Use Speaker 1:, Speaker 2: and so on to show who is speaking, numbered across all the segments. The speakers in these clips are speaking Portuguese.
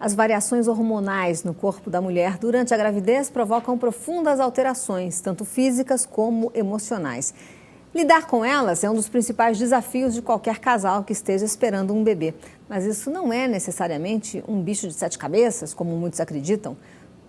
Speaker 1: As variações hormonais no corpo da mulher durante a gravidez provocam profundas alterações, tanto físicas como emocionais. Lidar com elas é um dos principais desafios de qualquer casal que esteja esperando um bebê. Mas isso não é necessariamente um bicho de 7 cabeças, como muitos acreditam.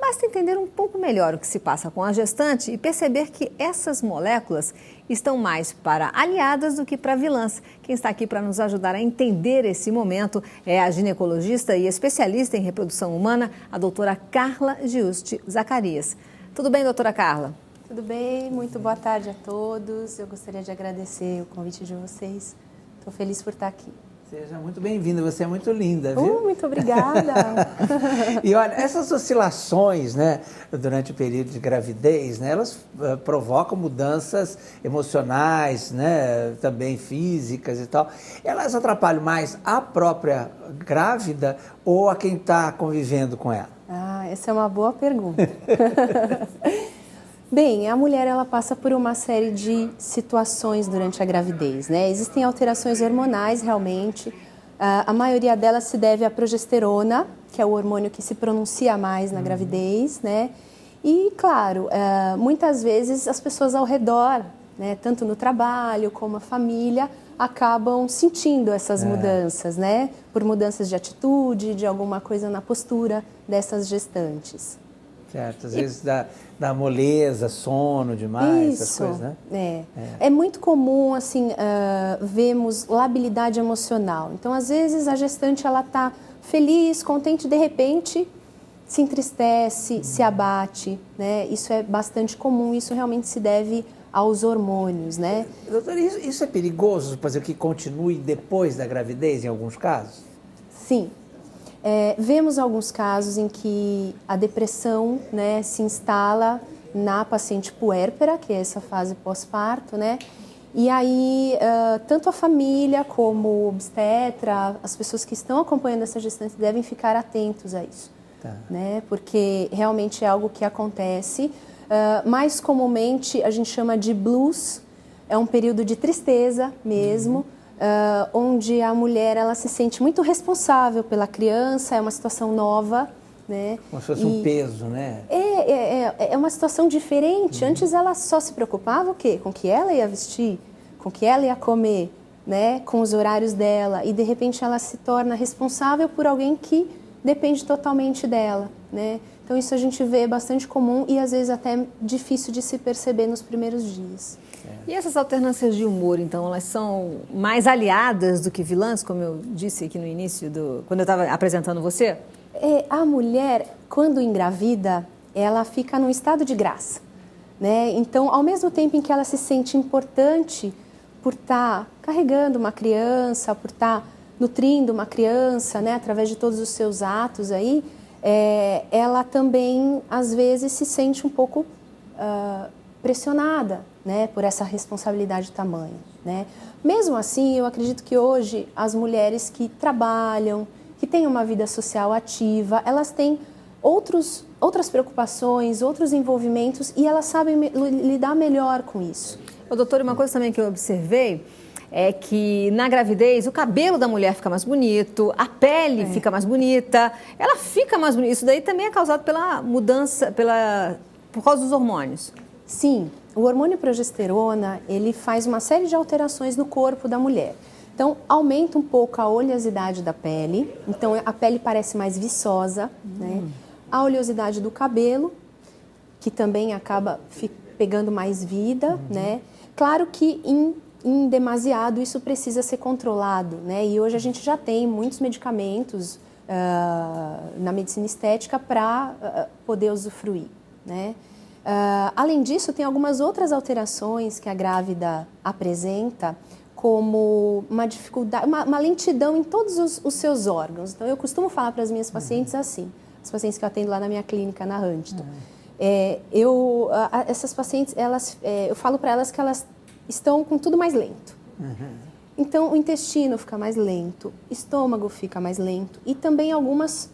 Speaker 1: Basta entender um pouco melhor o que se passa com a gestante e perceber que essas moléculas estão mais para aliadas do que para vilãs. Quem está aqui para nos ajudar a entender esse momento é a ginecologista e especialista em reprodução humana, a doutora Carla Giusti Zacarias. Tudo bem, doutora Carla?
Speaker 2: Tudo bem, muito boa tarde a todos. Eu gostaria de agradecer o convite de vocês. Estou feliz por estar aqui.
Speaker 3: Seja muito bem-vinda, você é muito linda, viu?
Speaker 2: Muito obrigada!
Speaker 3: E olha, essas oscilações, né, durante o período de gravidez, né, elas provocam mudanças emocionais, né, também físicas e tal. Elas atrapalham mais a própria grávida ou a quem está convivendo com ela?
Speaker 2: Essa é uma boa pergunta. Bem, a mulher ela passa por uma série de situações durante a gravidez, né? Existem alterações hormonais realmente, a maioria delas se deve à progesterona, que é o hormônio que se pronuncia mais na gravidez, né? E, claro, muitas vezes as pessoas ao redor, né, tanto no trabalho como a família, acabam sentindo essas mudanças, né? Por mudanças de atitude, de alguma coisa na postura dessas gestantes.
Speaker 3: Certo, às vezes dá moleza, sono demais, essas coisas, né?
Speaker 2: É muito comum, assim, vemos labilidade emocional. Então, às vezes, a gestante, ela está feliz, contente, de repente, se entristece, se abate, né? Isso é bastante comum, isso realmente se deve aos hormônios, né?
Speaker 3: Doutora, isso é perigoso, por exemplo, que continue depois da gravidez, em alguns casos?
Speaker 2: Sim. Vemos alguns casos em que a depressão, né, se instala na paciente puérpera, que é essa fase pós-parto, né? E aí, tanto a família como o obstetra, as pessoas que estão acompanhando essa gestante devem ficar atentos a isso, né? Porque realmente é algo que acontece. Mais comumente, a gente chama de blues, é um período de tristeza mesmo, onde a mulher ela se sente muito responsável pela criança, é uma situação nova, né?
Speaker 3: Como se fosse um peso, né?
Speaker 2: É uma situação diferente. Antes ela só se preocupava o quê? Com o que ela ia vestir, com o que ela ia comer, né? Com os horários dela. E de repente ela se torna responsável por alguém que depende totalmente dela, né? Então isso a gente vê bastante comum e às vezes até difícil de se perceber nos primeiros dias.
Speaker 1: E essas alternâncias de humor, então, elas são mais aliadas do que vilãs, como eu disse aqui no início, quando eu estava apresentando você?
Speaker 2: A mulher, quando engravida, ela fica num estado de graça, né? Então, ao mesmo tempo em que ela se sente importante por estar carregando uma criança, por estar nutrindo uma criança, né, através de todos os seus atos aí, ela também, às vezes, se sente um pouco pressionada, né, por essa responsabilidade tamanha, né? Mesmo assim, eu acredito que hoje as mulheres que trabalham, que têm uma vida social ativa, elas têm outras preocupações, outros envolvimentos e elas sabem lidar melhor com isso.
Speaker 1: Doutora, uma coisa também que eu observei é que na gravidez o cabelo da mulher fica mais bonito, a pele fica mais bonita, ela fica mais bonita. Isso daí também é causado pela mudança, por causa dos hormônios.
Speaker 2: Sim, o hormônio progesterona, ele faz uma série de alterações no corpo da mulher. Então, aumenta um pouco a oleosidade da pele, então a pele parece mais viçosa, né? A oleosidade do cabelo, que também acaba pegando mais vida, né? Claro que em demasiado isso precisa ser controlado, né? E hoje a gente já tem muitos medicamentos na medicina estética para poder usufruir, né? Além disso, tem algumas outras alterações que a grávida apresenta, como uma dificuldade, uma lentidão em todos os seus órgãos. Então, eu costumo falar para as minhas pacientes assim, as pacientes que eu atendo lá na minha clínica, na Huntington. Essas pacientes, eu falo para elas que elas estão com tudo mais lento. Então, o intestino fica mais lento, o estômago fica mais lento e também algumas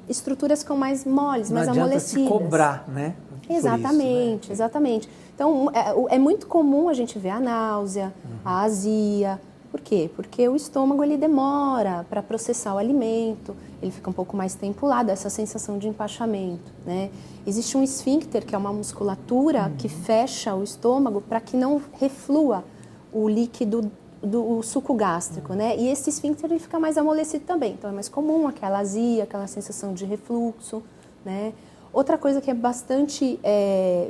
Speaker 2: estruturas ficam mais moles, mais amolecidas.
Speaker 3: Não adianta se cobrar, né?
Speaker 2: Exatamente,
Speaker 3: isso, né?
Speaker 2: Exatamente. Então, é muito comum a gente ver a náusea, a azia, quê? Porque o estômago ele demora para processar o alimento, ele fica um pouco mais tempo lá, dá essa sensação de empachamento, né? Existe um esfíncter, que é uma musculatura que fecha o estômago para que não reflua o líquido do suco gástrico, né? E esse esfíncter ele fica mais amolecido também, então é mais comum aquela azia, aquela sensação de refluxo, né? Outra coisa que é bastante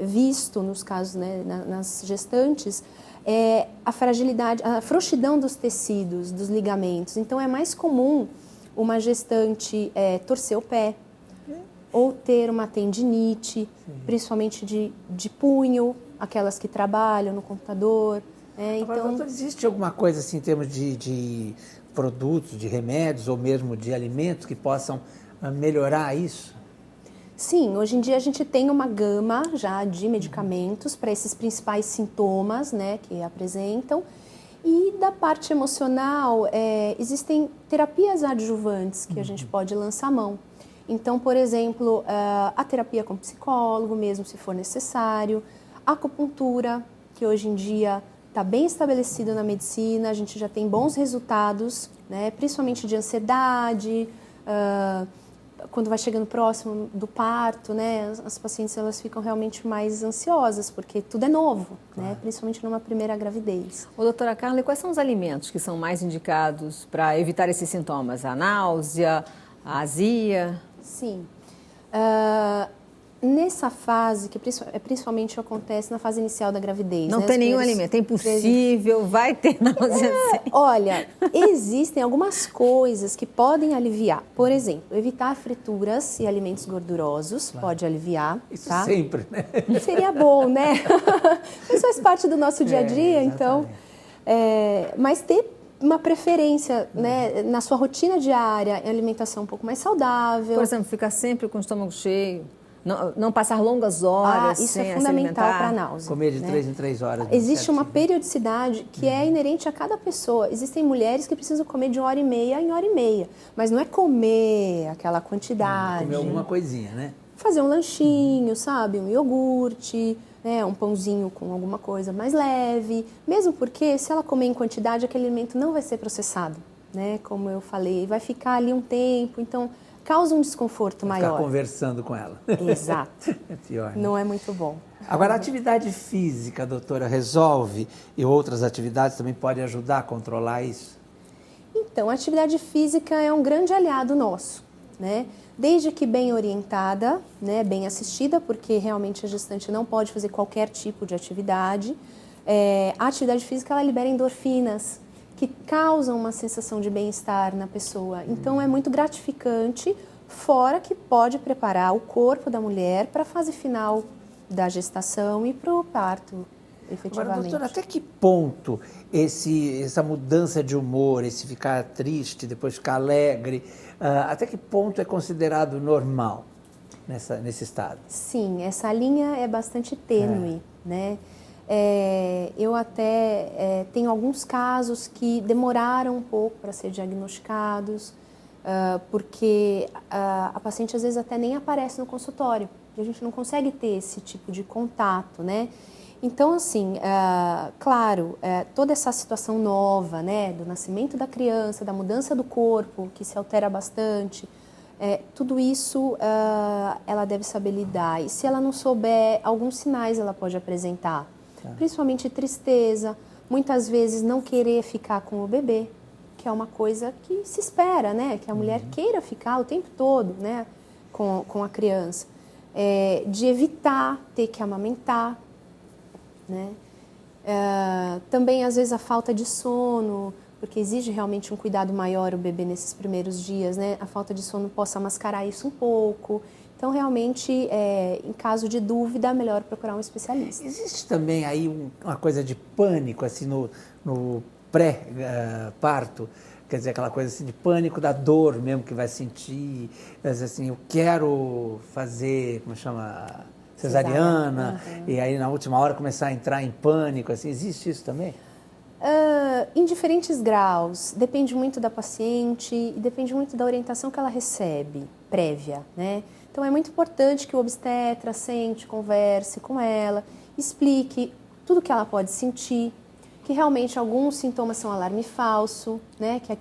Speaker 2: visto nos casos, né, nas gestantes, é a fragilidade, a frouxidão dos tecidos, dos ligamentos. Então é mais comum uma gestante torcer o pé ou ter uma tendinite, principalmente de punho, aquelas que trabalham no computador.
Speaker 3: Agora,
Speaker 2: Então,
Speaker 3: doutor, existe alguma coisa assim em termos de produtos, de remédios ou mesmo de alimentos que possam melhorar isso?
Speaker 2: sim, hoje em dia a gente tem uma gama já de medicamentos para esses principais sintomas, né, que apresentam. E da parte emocional, existem terapias adjuvantes que a gente pode lançar mão. Então, por exemplo, a terapia com psicólogo, mesmo se for necessário, a acupuntura, que hoje em dia está bem estabelecida na medicina, a gente já tem bons resultados, né, principalmente de ansiedade, quando vai chegando próximo do parto, né, as pacientes elas ficam realmente mais ansiosas, porque tudo é novo, né, principalmente numa primeira gravidez.
Speaker 1: Ô, doutora Carla, e quais são os alimentos que são mais indicados para evitar esses sintomas? A náusea, a azia?
Speaker 2: Sim. Nessa fase, que principalmente acontece na fase inicial da gravidez.
Speaker 1: Não
Speaker 2: né,
Speaker 1: tem nenhum alimento, é impossível, vai ter náusea.
Speaker 2: Olha, existem algumas coisas que podem aliviar. Por exemplo, evitar frituras e alimentos gordurosos pode aliviar.
Speaker 3: Isso
Speaker 2: tá?
Speaker 3: sempre, né?
Speaker 2: Seria bom, né? Isso faz parte do nosso dia a dia, então. Mas ter uma preferência, né, na sua rotina diária, em alimentação um pouco mais saudável.
Speaker 1: Por exemplo, ficar sempre com o estômago cheio. Não passar longas horas
Speaker 2: isso
Speaker 1: sem
Speaker 2: é fundamental para a
Speaker 1: alimentar.
Speaker 2: náusea.
Speaker 3: Comer de
Speaker 2: né?
Speaker 3: 3 em 3 horas.
Speaker 2: Existe uma periodicidade que é inerente a cada pessoa. Existem mulheres que precisam comer de 1h30 em 1h30, mas não é comer aquela quantidade.
Speaker 3: Comer alguma coisinha, né?
Speaker 2: Fazer um lanchinho, sabe? Um iogurte, né? Um pãozinho com alguma coisa mais leve. Mesmo porque se ela comer em quantidade, aquele alimento não vai ser processado, né? Como eu falei, vai ficar ali um tempo, então causa um desconforto maior.
Speaker 3: Ficar conversando com ela.
Speaker 2: Exato.
Speaker 3: É pior. Né?
Speaker 2: Não é muito bom.
Speaker 3: Agora, a atividade física, doutora, resolve e outras atividades também podem ajudar a controlar isso?
Speaker 2: Então, a atividade física é um grande aliado nosso, né? Desde que bem orientada, né, bem assistida, porque realmente a gestante não pode fazer qualquer tipo de atividade. A atividade física ela libera endorfinas, que causam uma sensação de bem-estar na pessoa. Então, é muito gratificante, fora que pode preparar o corpo da mulher para a fase final da gestação e para o parto, efetivamente.
Speaker 3: Agora, doutora, até que ponto essa mudança de humor, esse ficar triste, depois ficar alegre, até que ponto é considerado normal nesse estado?
Speaker 2: Sim, essa linha é bastante tênue, né? Eu até tenho alguns casos que demoraram um pouco para ser diagnosticados, porque a paciente às vezes até nem aparece no consultório e a gente não consegue ter esse tipo de contato, né? Então, assim, claro, toda essa situação nova, né, do nascimento da criança, da mudança do corpo, que se altera bastante, tudo isso ela deve saber lidar. E se ela não souber, alguns sinais ela pode apresentar. Principalmente tristeza, muitas vezes não querer ficar com o bebê, que é uma coisa que se espera, né? Que a mulher queira ficar o tempo todo, né? Com a criança. De evitar ter que amamentar, né? Também, às vezes, a falta de sono, porque exige realmente um cuidado maior o bebê nesses primeiros dias, né? A falta de sono possa mascarar isso um pouco. Então, realmente, em caso de dúvida, é melhor procurar um especialista.
Speaker 3: Existe também aí uma coisa de pânico, assim, no pré-parto, quer dizer, aquela coisa assim de pânico da dor mesmo que vai sentir, assim, eu quero fazer, como chama, cesariana, e aí na última hora começar a entrar em pânico, assim, existe isso também?
Speaker 2: Em diferentes graus, depende muito da paciente e depende muito da orientação que ela recebe, prévia, né? Então, é muito importante que o obstetra sente, converse com ela, explique tudo que ela pode sentir. que realmente alguns sintomas são alarme falso, né? Que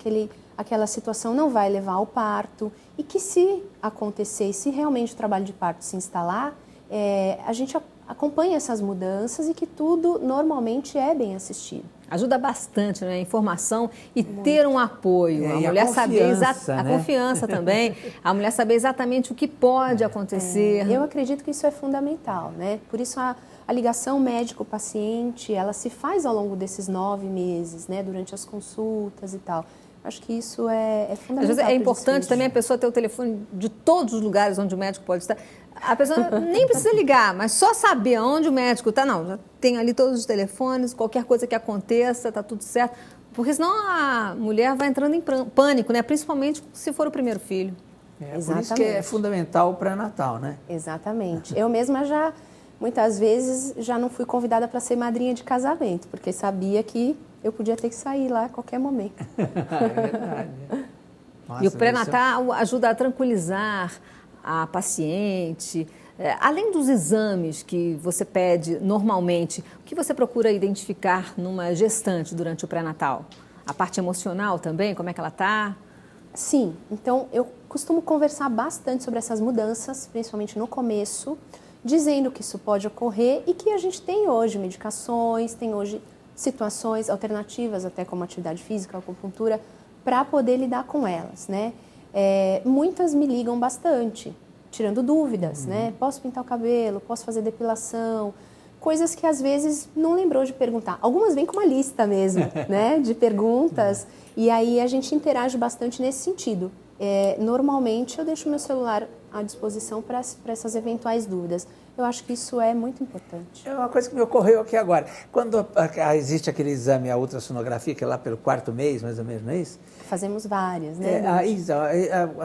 Speaker 2: aquela situação não vai levar ao parto e que se acontecer, se realmente o trabalho de parto se instalar, a gente acompanha essas mudanças e que tudo normalmente é bem assistido.
Speaker 1: Ajuda bastante, né? A informação e ter um apoio. A mulher saber a confiança também, a mulher saber exatamente o que pode acontecer.
Speaker 2: Eu acredito que isso é fundamental, né? Por isso a ligação médico-paciente, ela se faz ao longo desses 9 meses, né? Durante as consultas e tal. Acho que isso é fundamental.
Speaker 1: Às vezes é importante também a pessoa ter o telefone de todos os lugares onde o médico pode estar. A pessoa nem precisa ligar, mas só saber onde o médico está. Não, já tem ali todos os telefones, qualquer coisa que aconteça, está tudo certo. Porque senão a mulher vai entrando em pânico, né? Principalmente se for o primeiro filho.
Speaker 3: Por isso que é fundamental o pré-natal, né?
Speaker 2: Exatamente. Eu mesma muitas vezes, já não fui convidada para ser madrinha de casamento, porque sabia que eu podia ter que sair lá a qualquer momento.
Speaker 3: É verdade. Nossa,
Speaker 1: e o pré-natal ajuda a tranquilizar a paciente. Além dos exames que você pede normalmente, o que você procura identificar numa gestante durante o pré-natal? A parte emocional também, como é que ela está?
Speaker 2: Sim, então eu costumo conversar bastante sobre essas mudanças, principalmente no começo, dizendo que isso pode ocorrer e que a gente tem hoje medicações, tem hoje situações alternativas, até como atividade física, acupuntura, para poder lidar com elas, né? Muitas me ligam bastante, tirando dúvidas, né? Posso pintar o cabelo, posso fazer depilação, coisas que às vezes não lembrou de perguntar. Algumas vêm com uma lista mesmo, né? De perguntas, e aí a gente interage bastante nesse sentido. Normalmente eu deixo meu celular à disposição para essas eventuais dúvidas. Eu acho que isso é muito importante.
Speaker 3: É uma coisa que me ocorreu aqui agora. Quando existe aquele exame, a ultrassonografia, que é lá pelo 4º mês, mais ou menos, não é isso?
Speaker 2: Fazemos várias, né?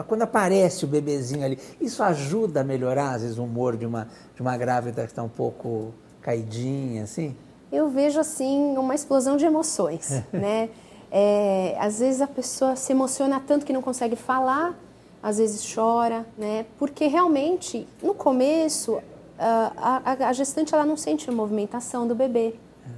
Speaker 3: Quando aparece o bebezinho ali, isso ajuda a melhorar, às vezes, o humor de uma grávida que está um pouco caidinha, assim?
Speaker 2: Eu vejo, assim, uma explosão de emoções, né? Às vezes a pessoa se emociona tanto que não consegue falar, às vezes chora, né? Porque realmente, no começo, a gestante ela não sente a movimentação do bebê,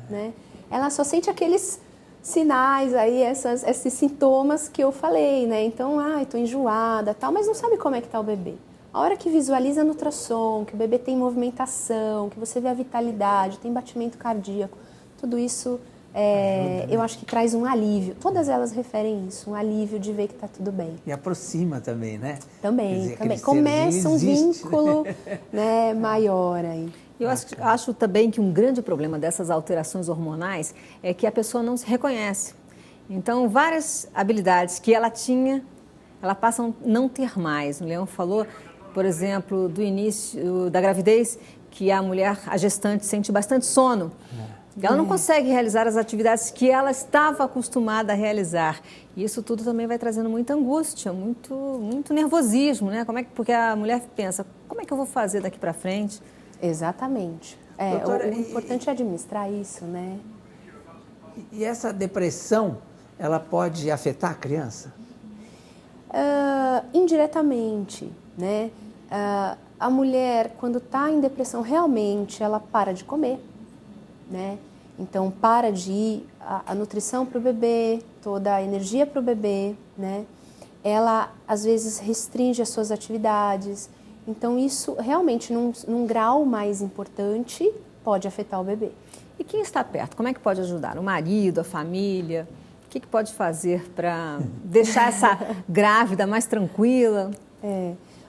Speaker 2: né? Ela só sente aqueles sinais aí, esses sintomas que eu falei, né? Então, estou enjoada, tal, mas não sabe como é que está o bebê. A hora que visualiza no ultrassom, que o bebê tem movimentação, que você vê a vitalidade, tem batimento cardíaco, tudo isso eu acho que traz um alívio. Todas elas referem isso, um alívio de ver que está tudo bem.
Speaker 3: E aproxima também, né?
Speaker 2: Também. Começa um vínculo, né, maior aí.
Speaker 1: Eu acho também que um grande problema dessas alterações hormonais é que a pessoa não se reconhece. Então, várias habilidades que ela tinha, ela passa a não ter mais. O Leão falou, por exemplo, do início da gravidez, que a gestante sente bastante sono. Ela não consegue realizar as atividades que ela estava acostumada a realizar. E isso tudo também vai trazendo muita angústia, muito nervosismo, né? Porque a mulher pensa, como é que eu vou fazer daqui para frente?
Speaker 2: Exatamente.
Speaker 3: Doutora,
Speaker 2: o importante é administrar isso, né?
Speaker 3: E essa depressão, ela pode afetar a criança?
Speaker 2: Indiretamente, né? A mulher, quando está em depressão, realmente ela para de comer, né? Então, para de ir a nutrição para o bebê, toda a energia para o bebê, né? Ela, às vezes, restringe as suas atividades. Então, isso realmente, num grau mais importante, pode afetar o bebê.
Speaker 1: E quem está perto, como é que pode ajudar? O marido, a família? O que pode fazer para deixar essa grávida mais tranquila?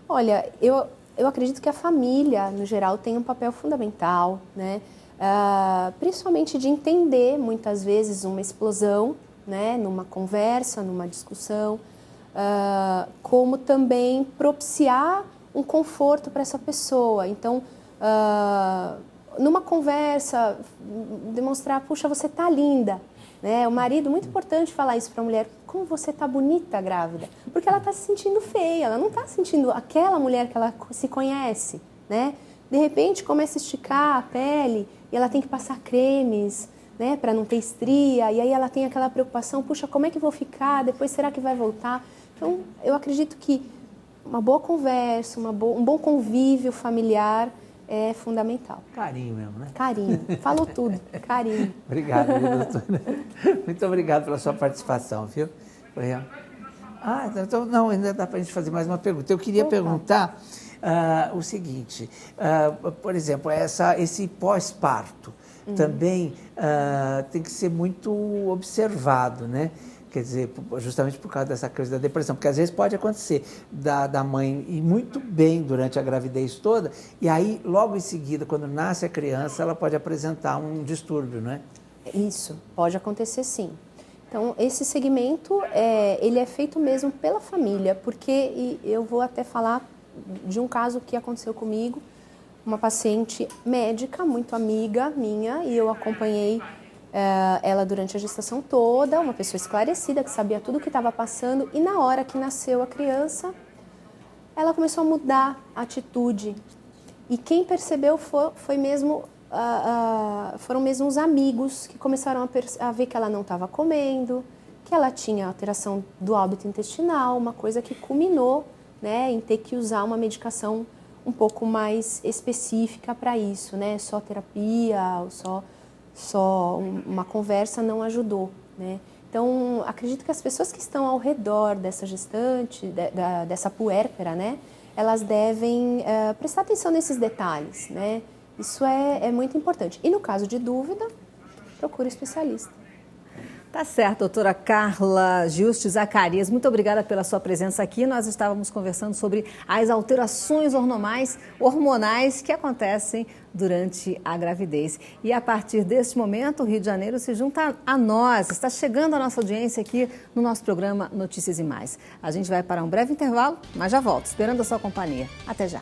Speaker 2: Olha, eu acredito que a família, no geral, tem um papel fundamental, né? Principalmente de entender, muitas vezes, uma explosão, né? Numa conversa, numa discussão, como também propiciar um conforto para essa pessoa. Então, numa conversa, demonstrar, puxa, você está linda. Né? O marido, muito importante falar isso para a mulher, como você está bonita grávida, porque ela está se sentindo feia, ela não está se sentindo aquela mulher que ela se conhece, né? De repente começa a esticar a pele e ela tem que passar cremes, né, para não ter estria, e aí ela tem aquela preocupação, puxa, como é que vou ficar, depois será que vai voltar? Então, eu acredito que uma boa conversa, um bom convívio familiar é fundamental.
Speaker 3: Carinho mesmo, né?
Speaker 2: Carinho. Falou tudo. Carinho.
Speaker 3: Obrigado, doutora. Muito obrigado pela sua participação, viu? Então, não, ainda dá para a gente fazer mais uma pergunta. Eu queria perguntar o seguinte, por exemplo, esse pós-parto também tem que ser muito observado, né? Quer dizer, justamente por causa dessa crise da depressão, porque às vezes pode acontecer da mãe ir muito bem durante a gravidez toda, e aí, logo em seguida, quando nasce a criança, ela pode apresentar um distúrbio, não é?
Speaker 2: Isso, pode acontecer sim. Então, esse segmento, ele é feito mesmo pela família, porque eu vou até falar de um caso que aconteceu comigo, uma paciente médica, muito amiga minha, e eu acompanhei ela durante a gestação toda, uma pessoa esclarecida, que sabia tudo o que estava passando, e na hora que nasceu a criança, ela começou a mudar a atitude. E quem percebeu foram mesmo os amigos que começaram a ver que ela não estava comendo, que ela tinha alteração do hábito intestinal, uma coisa que culminou, né, em ter que usar uma medicação um pouco mais específica para isso, né? Só terapia, só uma conversa não ajudou, né? Então, acredito que as pessoas que estão ao redor dessa gestante, dessa puérpera, né, elas devem prestar atenção nesses detalhes, né? Isso é muito importante. E no caso de dúvida, procure um especialista.
Speaker 1: Tá certo, doutora Carla Juste Zacarias, muito obrigada pela sua presença aqui. Nós estávamos conversando sobre as alterações hormonais que acontecem durante a gravidez. E a partir deste momento, o Rio de Janeiro se junta a nós. Está chegando a nossa audiência aqui no nosso programa Notícias e Mais. A gente vai para um breve intervalo, mas já volto, esperando a sua companhia. Até já.